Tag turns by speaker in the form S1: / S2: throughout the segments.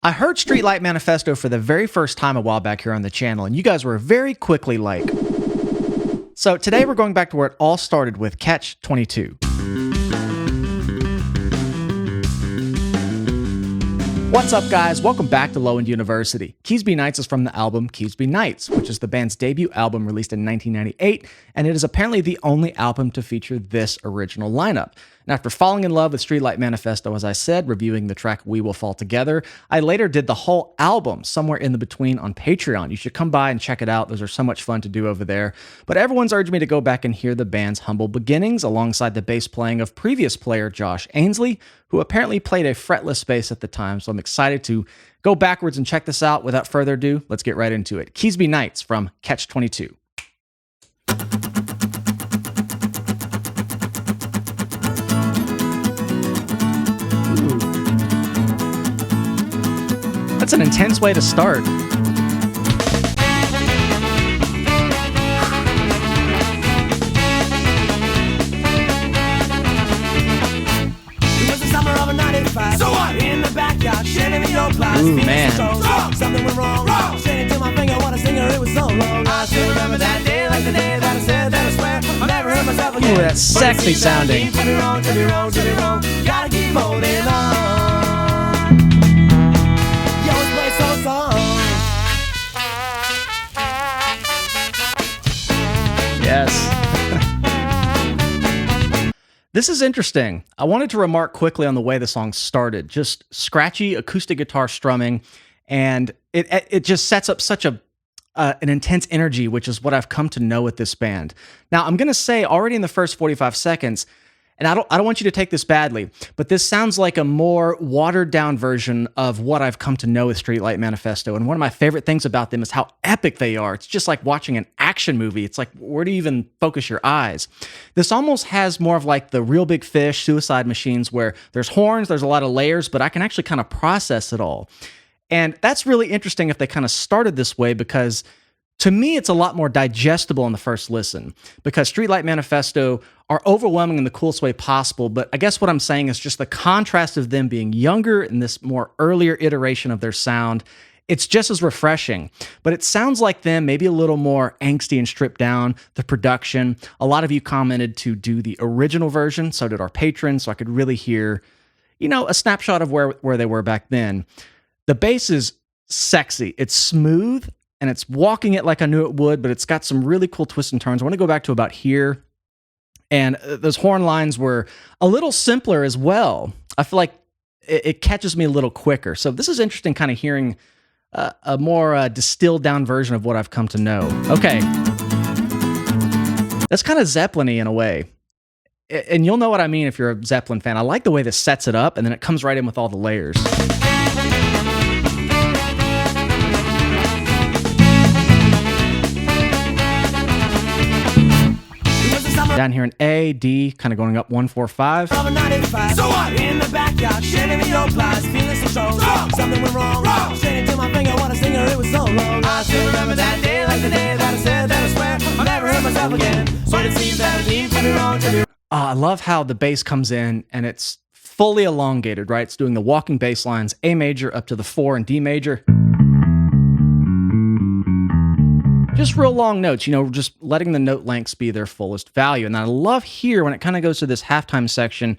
S1: I heard Streetlight Manifesto for the very first time a while back here on the channel, and you guys were very quickly like. So today we're going back to where it all started with Catch 22. What's up, guys? Welcome back to Low End University. Keasbey Nights is from the album Keasbey Nights, which is the band's debut album released in 1998, and it is apparently the only album to feature this original lineup. And after falling in love with Streetlight Manifesto, as I said, reviewing the track We Will Fall Together, I later did the whole album somewhere in the between on Patreon. You should come by and check it out. Those are so much fun to do over there. But everyone's urged me to go back and hear the band's humble beginnings alongside the bass playing of previous player Josh Ansley, who apparently played a fretless bass at the time. So I'm excited to go backwards and check this out. Without further ado, let's get right into it. Keasbey Nights from Catch 22. That's an intense way to start.
S2: So what? In the backyard, shitting in your glass.
S1: Ooh, man.
S2: Something went wrong. Straight into my finger, what a singer, it was so long. I still remember that day like the day that I said that I swear I never heard myself again.
S1: Ooh, that's sexy sounding.
S2: To be wrong, to be wrong, to be wrong. Gotta keep holding on. You always play so song.
S1: Yes. This is interesting. I wanted to remark quickly on the way the song started. Just scratchy acoustic guitar strumming, and it just sets up such an intense energy, which is what I've come to know with this band. Now, I'm going to say already in the first 45 seconds, and I don't want you to take this badly, but this sounds like a more watered down version of what I've come to know with Streetlight Manifesto. And one of my favorite things about them is how epic they are. It's just like watching an action movie. It's like, where do you even focus your eyes? This almost has more of like the Real Big Fish, Suicide Machines, where there's horns, there's a lot of layers, but I can actually kind of process it all. And that's really interesting if they kind of started this way, because to me, it's a lot more digestible on the first listen, because Streetlight Manifesto are overwhelming in the coolest way possible. But I guess what I'm saying is just the contrast of them being younger in this more earlier iteration of their sound. It's just as refreshing, but it sounds like them, maybe a little more angsty and stripped down. The production, a lot of you commented to do the original version. So did our patrons. So I could really hear, a snapshot of where they were back then. The bass is sexy. It's smooth. And it's walking it like I knew it would, but it's got some really cool twists and turns. I want to go back to about here. And those horn lines were a little simpler as well. I feel like it catches me a little quicker. So this is interesting, kind of hearing a more distilled down version of what I've come to know. Okay. That's kind of Zeppelin-y in a way. And you'll know what I mean if you're a Zeppelin fan. I like the way this sets it up, and then it comes right in with all the layers. Down here in A, D, kind of going up 1, 4, 5.
S2: So what? In the backyard, shitting in your glass, feeling so strong. Something went wrong. Straight into my finger, what a singer, it was so long. I still remember that day like the day that I said that I swear I never heard myself again. But it seems that I deep to be wrong, to be.
S1: I love how the bass comes in and it's fully elongated, right? It's doing the walking bass lines, A major up to the 4 and D major. Just real long notes, just letting the note lengths be their fullest value. And I love here when it kind of goes to this halftime section,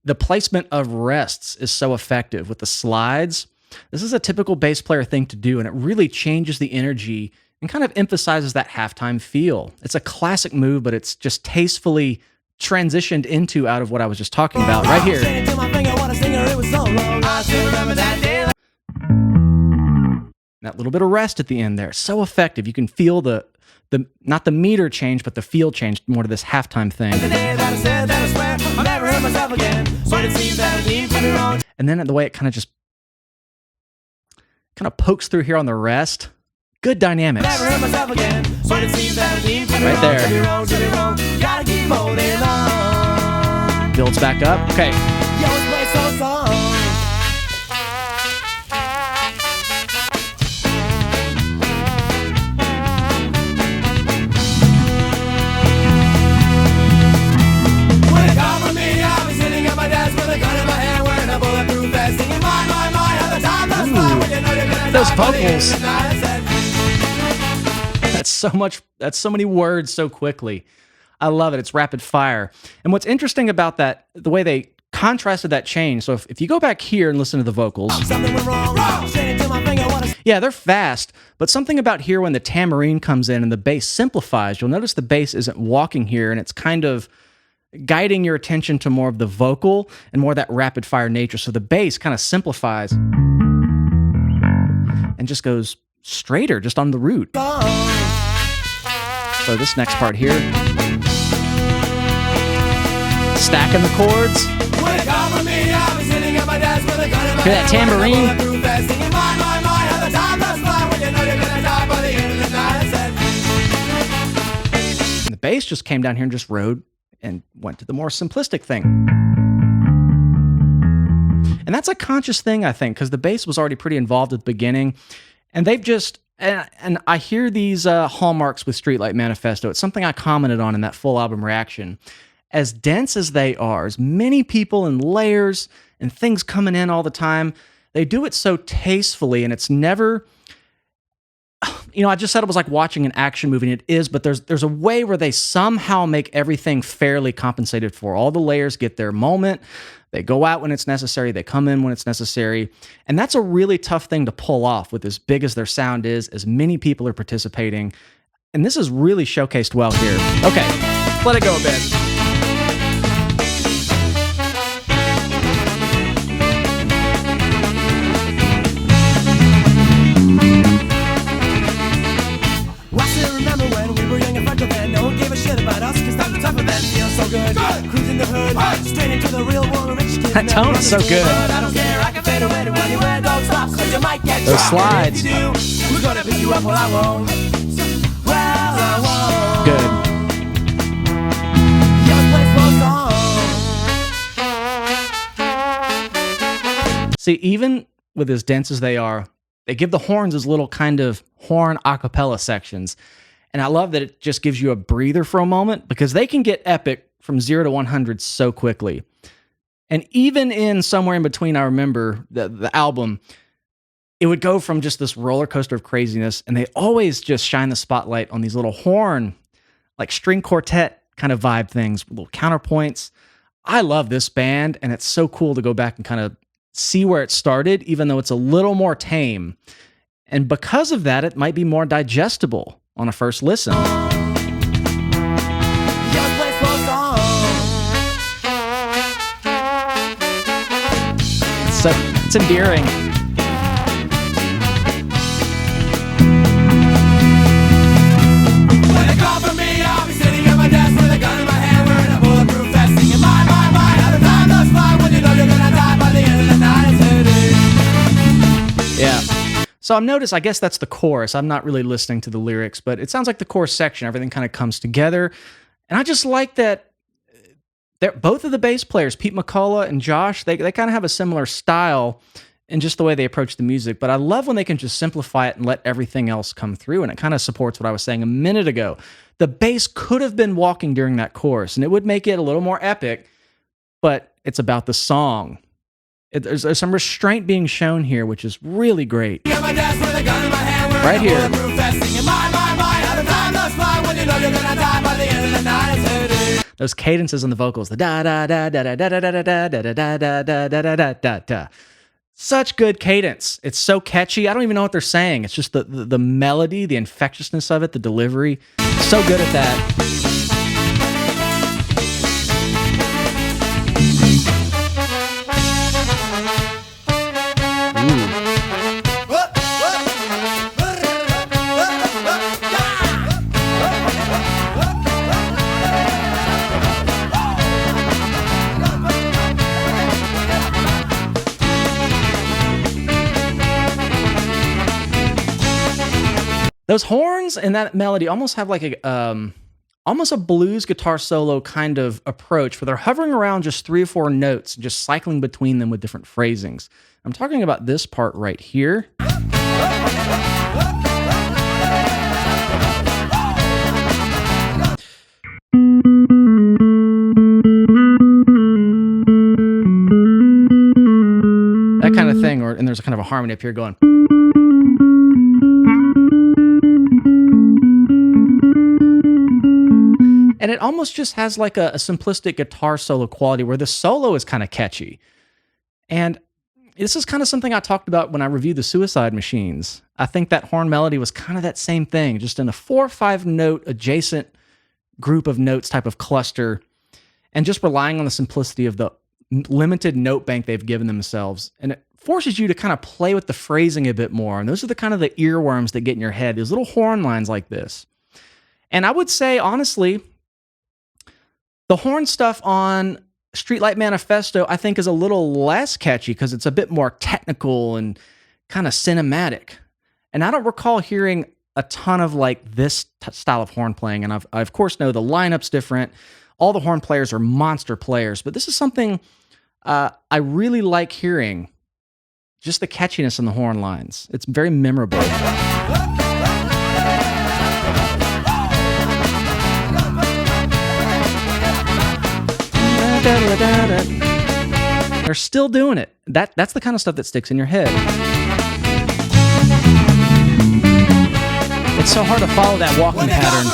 S1: the placement of rests is so effective with the slides. This is a typical bass player thing to do, and it really changes the energy and kind of emphasizes that halftime feel. It's a classic move, but it's just tastefully transitioned into out of what I was just talking about right here. That little bit of rest at the end there, so effective. You can feel the not the meter change, but the feel change more to this halftime thing. And then the way it kind of pokes through here on the rest. Good dynamics. Right there. Builds back up. Okay. those vocals. That's so many words so quickly. I love it. It's rapid fire. And what's interesting about that, the way they contrasted that change. So if you go back here and listen to the vocals, yeah, they're fast, but something about here when the tambourine comes in and the bass simplifies, you'll notice the bass isn't walking here and it's kind of guiding your attention to more of the vocal and more of that rapid fire nature. So the bass kind of simplifies and just goes straighter, just on the root. So this next part here, stacking the chords. Hear that tambourine? And the bass just came down here and just rode and went to the more simplistic thing. And that's a conscious thing, I think, because the bass was already pretty involved at the beginning. And they've just, and I hear these hallmarks with Streetlight Manifesto. It's something I commented on in that full album reaction. As dense as they are, as many people and layers and things coming in all the time, they do it so tastefully, and it's never, you know, I just said it was like watching an action movie, and it is, but there's a way where they somehow make everything fairly compensated for. All the layers get their moment. They go out when it's necessary. They come in when it's necessary. And that's a really tough thing to pull off with as big as their sound is, as many people are participating. And this is really showcased well here. Okay, let it go a bit. That tone is so good. Those slides. Good. See, even with as dense as they are, they give the horns as little kind of horn a cappella sections. And I love that it just gives you a breather for a moment, because they can get epic from 0 to 100 so quickly. And even in Somewhere in Between, I remember the album, it would go from just this roller coaster of craziness, and they always just shine the spotlight on these little horn, like string quartet kind of vibe things, little counterpoints. I love this band, and it's so cool to go back and kind of see where it started, even though it's a little more tame. And because of that, it might be more digestible on a first listen. So it's endearing. When they call for me, I'll be sitting at my desk with a gun in my hand, wearing a bulletproof vest, singing my, how the time does fly when you know you're gonna die by the end of the night. Yeah. So I've noticed, I guess that's the chorus. I'm not really listening to the lyrics, but it sounds like the chorus section, everything kind of comes together. And I just like that both of the bass players, Pete McCullough and Josh, they kind of have a similar style in just the way they approach the music. But I love when they can just simplify it and let everything else come through. And it kind of supports what I was saying a minute ago. The bass could have been walking during that chorus, and it would make it a little more epic, but it's about the song. There's some restraint being shown here, which is really great. Right here. Those cadences on the vocals, the da da da da da da da da da da da da da da da da da da. Such good cadence. It's so catchy. I don't even know what they're saying. It's just the melody, the infectiousness of it, the delivery. So good at that. Those horns and that melody almost have like almost a blues guitar solo kind of approach, where they're hovering around just 3 or 4 notes, just cycling between them with different phrasings. I'm talking about this part right here. That kind of thing, and there's a kind of a harmony up here going. And it almost just has like a simplistic guitar solo quality where the solo is kind of catchy. And this is kind of something I talked about when I reviewed the Suicide Machines. I think that horn melody was kind of that same thing, just in a 4 or 5 note adjacent group of notes type of cluster, and just relying on the simplicity of the limited note bank they've given themselves. And it forces you to kind of play with the phrasing a bit more. And those are the kind of the earworms that get in your head, these little horn lines like this. And I would say, honestly, the horn stuff on Streetlight Manifesto, I think, is a little less catchy because it's a bit more technical and kind of cinematic. And I don't recall hearing a ton of like this style of horn playing. And I of course know the lineup's different. All the horn players are monster players, but this is something I really like hearing. Just the catchiness in the horn lines. It's very memorable. They're still doing it. That's the kind of stuff that sticks in your head. It's so hard to follow that walking pattern.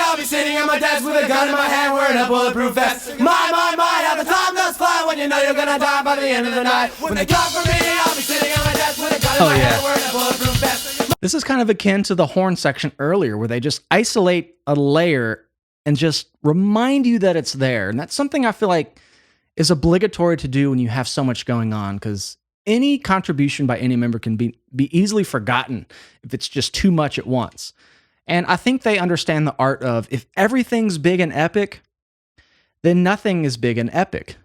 S2: I'll be sitting at my desk with a gun in my hand, wearing a bulletproof vest. My, how the time does fly when you know you're gonna die by the end of the night. When they come for me, I'll be sitting at my desk with a gun in my hand, wearing a bulletproof vest.
S1: This is kind of akin to the horn section earlier, where they just isolate a layer and just remind you that it's there. And that's something I feel like is obligatory to do when you have so much going on, because any contribution by any member can be easily forgotten if it's just too much at once. And I think they understand the art of, if everything's big and epic, then nothing is big and epic.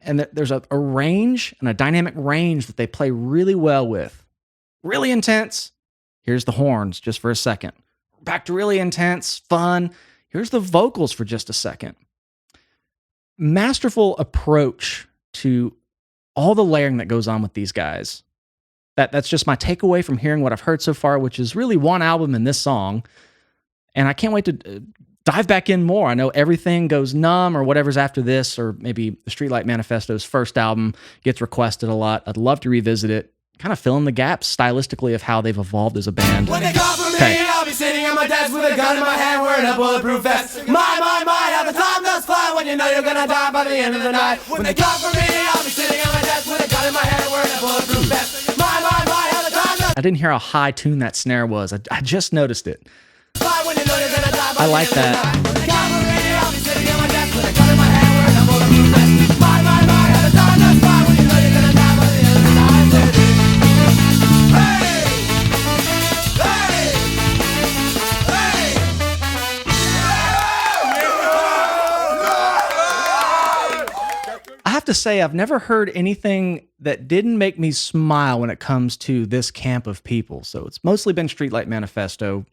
S1: And there's a range and a dynamic range that they play really well with. Really intense. Here's the horns just for a second. Back to really intense, fun. Here's the vocals for just a second. Masterful approach to all the layering that goes on with these guys. That's just my takeaway from hearing what I've heard so far, which is really one album and this song. And I can't wait to dive back in more. I know Everything Goes Numb or whatever's after this, or maybe the Streetlight Manifesto's first album gets requested a lot. I'd love to revisit it, kind of fill in the gaps stylistically of how they've evolved as a band.
S2: When they call for me, I'll be sitting at my desk with a gun in my hand, wearing a bulletproof vest. My, how the time does fly when you know you're gonna die by the end of the night. When they call for me, I'll be sitting at my desk with a gun in my hand, wearing a bulletproof vest. How the time does
S1: I didn't hear how high tuned that snare was. I just noticed it.
S2: fly when you know you're gonna die by
S1: I
S2: the
S1: like
S2: end of the
S1: that.
S2: night. When they call for me, I'll be sitting at my desk with a gun in my hand, wearing a bulletproof vest. My, how the time does fly when you know you're gonna die by the end of the night.
S1: I have to say, I've never heard anything that didn't make me smile when it comes to this camp of people. So it's mostly been Streetlight Manifesto.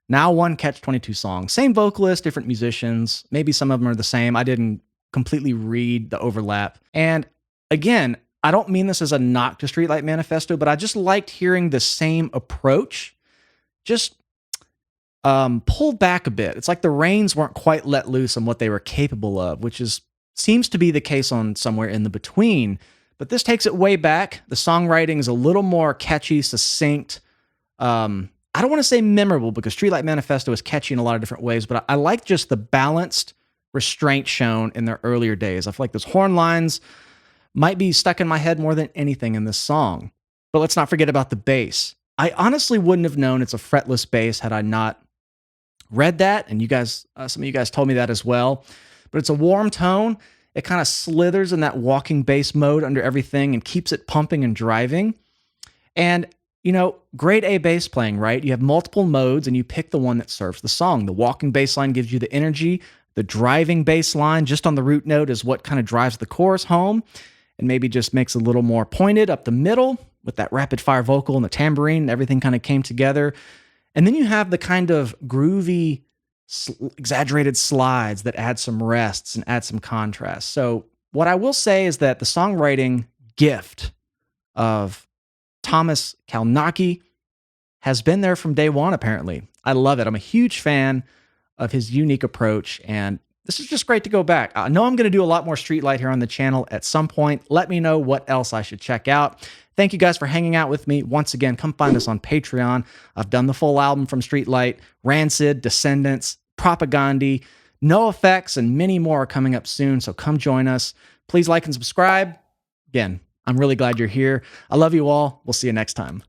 S1: Now one Catch-22 song. Same vocalist, different musicians. Maybe some of them are the same. I didn't completely read the overlap. And again, I don't mean this as a knock to Streetlight Manifesto, but I just liked hearing the same approach, just pulled back a bit. It's like the reins weren't quite let loose on what they were capable of, which seems to be the case on Somewhere in the Between. But this takes it way back. The songwriting is a little more catchy, succinct. I don't want to say memorable, because Streetlight Manifesto is catchy in a lot of different ways, but I like just the balanced restraint shown in their earlier days. I feel like those horn lines might be stuck in my head more than anything in this song. But let's not forget about the bass. I honestly wouldn't have known it's a fretless bass had I not read that, and you guys, some of you guys told me that as well. But it's a warm tone. It kind of slithers in that walking bass mode under everything and keeps it pumping and driving. And, you know, grade A bass playing, right? You have multiple modes and you pick the one that serves the song. The walking bass line gives you the energy. The driving bass line just on the root note is what kind of drives the chorus home and maybe just makes it a little more pointed up the middle with that rapid fire vocal and the tambourine, and everything kind of came together. And then you have the kind of groovy, exaggerated slides that add some rests and add some contrast. So what I will say is that the songwriting gift of Tomas Kalnoky has been there from day one, apparently. I love it. I'm a huge fan of his unique approach, and this is just great to go back. I know I'm going to do a lot more Streetlight here on the channel at some point. Let me know what else I should check out. Thank you guys for hanging out with me. Once again, come find us on Patreon. I've done the full album from Streetlight, Rancid, Descendants, Propagandy, No Effects, and many more are coming up soon, so come join us. Please like and subscribe. Again, I'm really glad you're here. I love you all. We'll see you next time.